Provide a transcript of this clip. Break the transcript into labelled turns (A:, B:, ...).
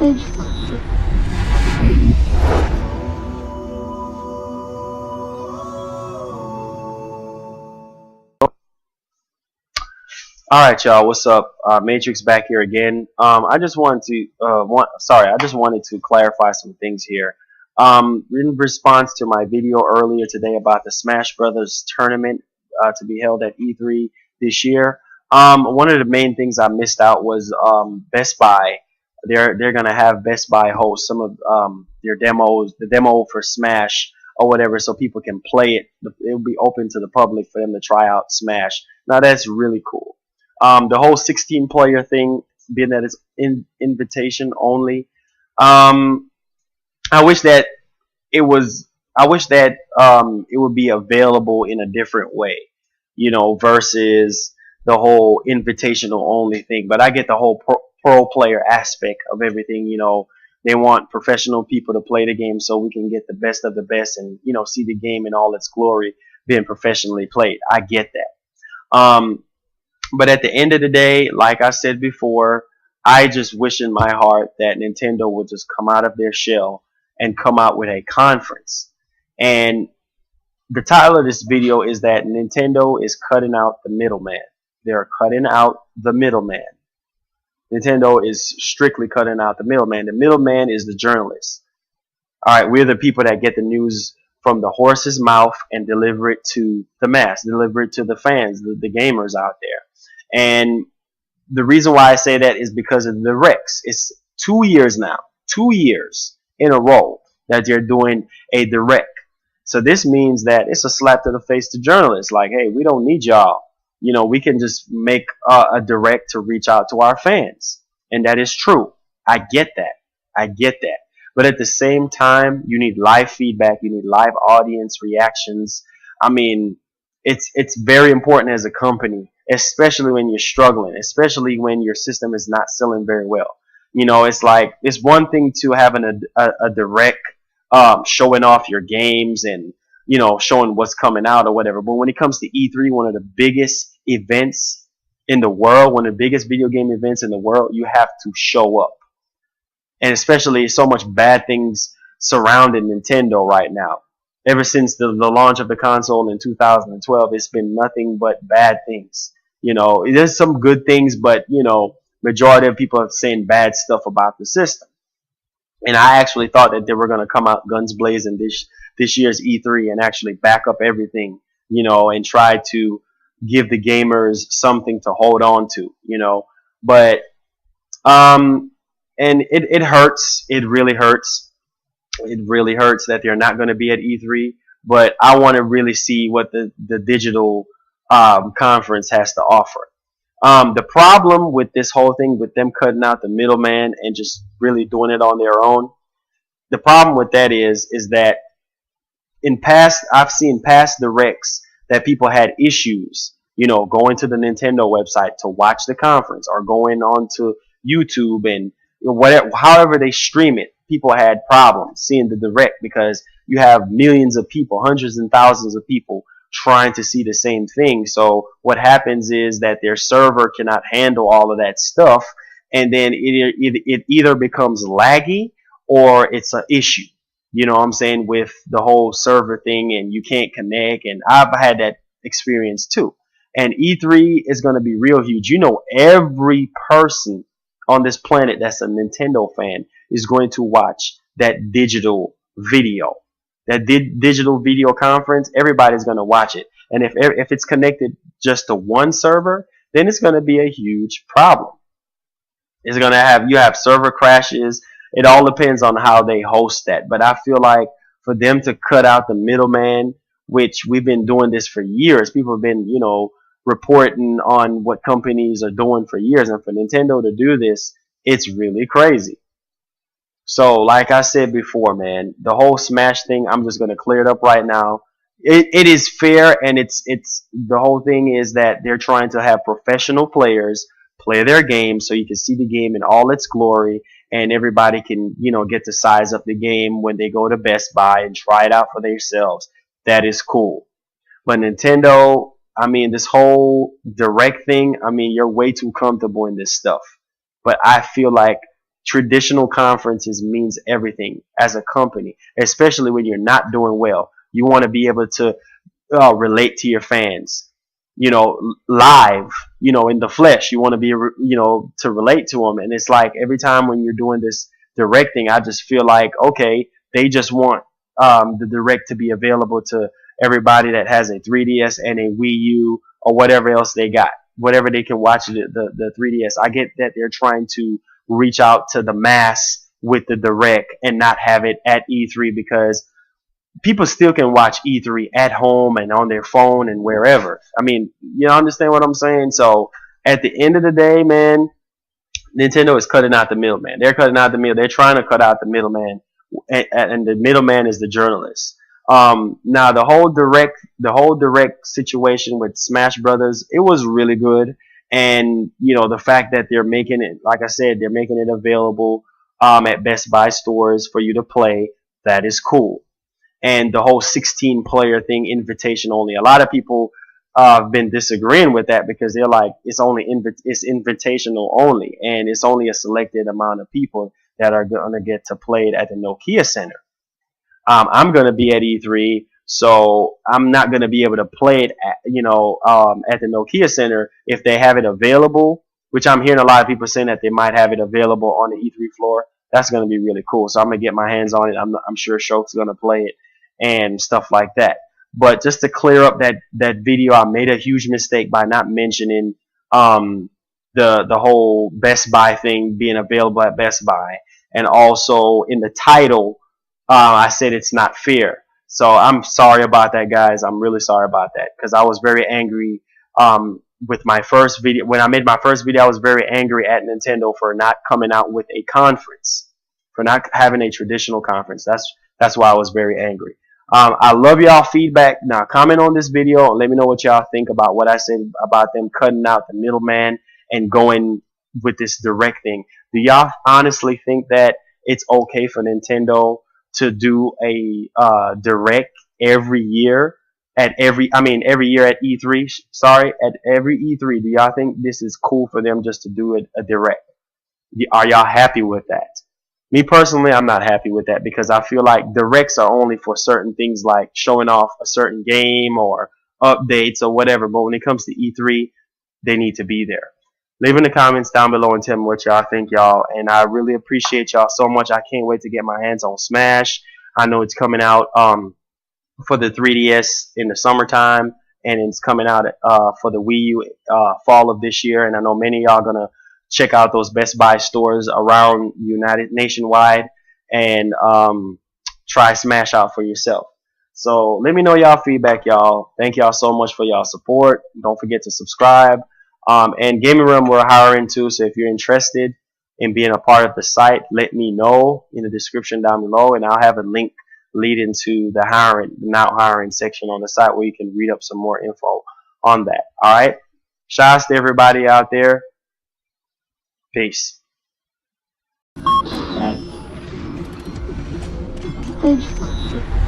A: All right, y'all. What's up? Matrix back here again. I just wanted to I just wanted to clarify some things here. In response to my video earlier today about the Smash Brothers tournament to be held at E3 this year, one of the main things I missed out was Best Buy. They're gonna have Best Buy host some of their demos, the demo for Smash or whatever, so people can play it. It'll be open to the public for them to try out Smash. Now that's really cool. The whole 16 player thing, being that it's invitation only. Um, I wish that it was. I wish that it would be available in a different way, versus the whole invitational only thing. But I get the whole pro player aspect of everything. They want professional people to play the game so we can get the best of the best and see the game in all its glory being professionally played. I get that. But at the end of the day, like I said before, I just wish in my heart that Nintendo would just come out of their shell and come out with a conference. And the title of this video is that Nintendo is cutting out the middleman. They're cutting out the middleman. Nintendo is strictly cutting out the middleman. The middleman is the journalist. All right, we're the people that get the news from the horse's mouth and deliver it to the mass, deliver it to the fans, the gamers out there. And the reason why I say that is because of the Rex. It's 2 years now, 2 years in a row that they're doing a direct. So this means that it's a slap to the face to journalists. Like, hey, we don't need y'all. We can just make a direct to reach out to our fans. And that is true. I get that. I get that. But at the same time, you need live feedback. You need live audience reactions. I mean, it's very important as a company, especially when you're struggling, especially when your system is not selling very well. It's like, it's one thing to having a direct showing off your games and showing what's coming out or whatever. But when it comes to E3, one of the biggest events in the world, one of the biggest video game events in the world, you have to show up. And especially so much bad things surrounding Nintendo right now. Ever since the launch of the console in 2012, it's been nothing but bad things. There's some good things, but majority of people are saying bad stuff about the system. And I actually thought that they were going to come out guns blazing this year's E3 and actually back up everything, and try to give the gamers something to hold on to, But and it hurts. It really hurts. It really hurts that they're not going to be at E3. But I want to really see what the digital conference has to offer. The problem with this whole thing, with them cutting out the middleman and just really doing it on their own, the problem with that is that I've seen past directs that people had issues, going to the Nintendo website to watch the conference or going on to YouTube and whatever, however they stream it. People had problems seeing the direct because you have millions of people, hundreds and thousands of people trying to see the same thing. So what happens is that their server cannot handle all of that stuff, and then it either becomes laggy or it's an issue. You know what I'm saying, with the whole server thing, and you can't connect. And I've had that experience too. And E3 is going to be real huge. Every person on this planet that's a Nintendo fan is going to watch that digital video. That digital video conference, everybody's going to watch it. And if it's connected just to one server, then it's going to be a huge problem. It's going to you have server crashes. It all depends on how they host that. But I feel like for them to cut out the middleman, which we've been doing this for years, people have been, reporting on what companies are doing for years. And for Nintendo to do this, it's really crazy. So, like I said before, man, the whole Smash thing, I'm just going to clear it up right now. It is fair, and it's the whole thing is that they're trying to have professional players play their game so you can see the game in all its glory, and everybody can, get to size up the game when they go to Best Buy and try it out for themselves. That is cool. But Nintendo, this whole direct thing, you're way too comfortable in this stuff. But I feel like traditional conferences means everything as a company, especially when you're not doing well. You want to be able to relate to your fans, live, in the flesh. You want to be, to relate to them. And it's like every time when you're doing this directing, I just feel like, okay, they just want the direct to be available to everybody that has a 3DS and a Wii U or whatever else they got, whatever they can watch the 3DS. I get that they're trying to reach out to the mass with the direct and not have it at E3 because people still can watch E3 at home and on their phone and wherever. I mean, you understand what I'm saying? So at the end of the day, man, Nintendo is cutting out the middleman. They're cutting out the middle. They're trying to cut out the middleman, and the middleman is the journalist. Now the whole direct situation with Smash Brothers, it was really good, and the fact that they're making it, like I said, they're making it available at Best Buy stores for you to play. That is cool. And the whole 16 player thing, invitation only. A lot of people have been disagreeing with that because they're like, it's invitational only, and it's only a selected amount of people that are going to get to play it at the Nokia Center. I'm going to be at E3, so I'm not going to be able to play it at the Nokia Center if they have it available, which I'm hearing a lot of people saying that they might have it available on the E3 floor. That's going to be really cool. So I'm going to get my hands on it. I'm sure Shulk's going to play it and stuff like that. But just to clear up that video, I made a huge mistake by not mentioning the whole Best Buy thing being available at Best Buy, and also in the title, I said it's not fair. So I'm sorry about that, guys. I'm really sorry about that because I was very angry with my first video. When I made my first video, I was very angry at Nintendo for not coming out with a conference, for not having a traditional conference. That's why I was very angry. I love y'all feedback. Now comment on this video and let me know what y'all think about what I said about them cutting out the middleman and going with this direct thing. Do y'all honestly think that it's okay for Nintendo to do a direct every year every year at E3? Sorry, at every E3. Do y'all think this is cool for them just to do a direct? Are y'all happy with that? Me personally, I'm not happy with that because I feel like directs are only for certain things like showing off a certain game or updates or whatever. But when it comes to E3, they need to be there. Leave in the comments down below and tell me what y'all think, y'all. And I really appreciate y'all so much. I can't wait to get my hands on Smash. I know it's coming out for the 3DS in the summertime, and it's coming out for the Wii U fall of this year. And I know many of y'all gonna check out those Best Buy stores around nationwide and try Smash out for yourself. So let me know y'all feedback, y'all. Thank y'all so much for y'all support. Don't forget to subscribe. And Gaming Realm we're hiring too, so if you're interested in being a part of the site, let me know in the description down below, and I'll have a link leading to the now hiring section on the site where you can read up some more info on that. Alright? Shouts to everybody out there. Peace.
B: Peace.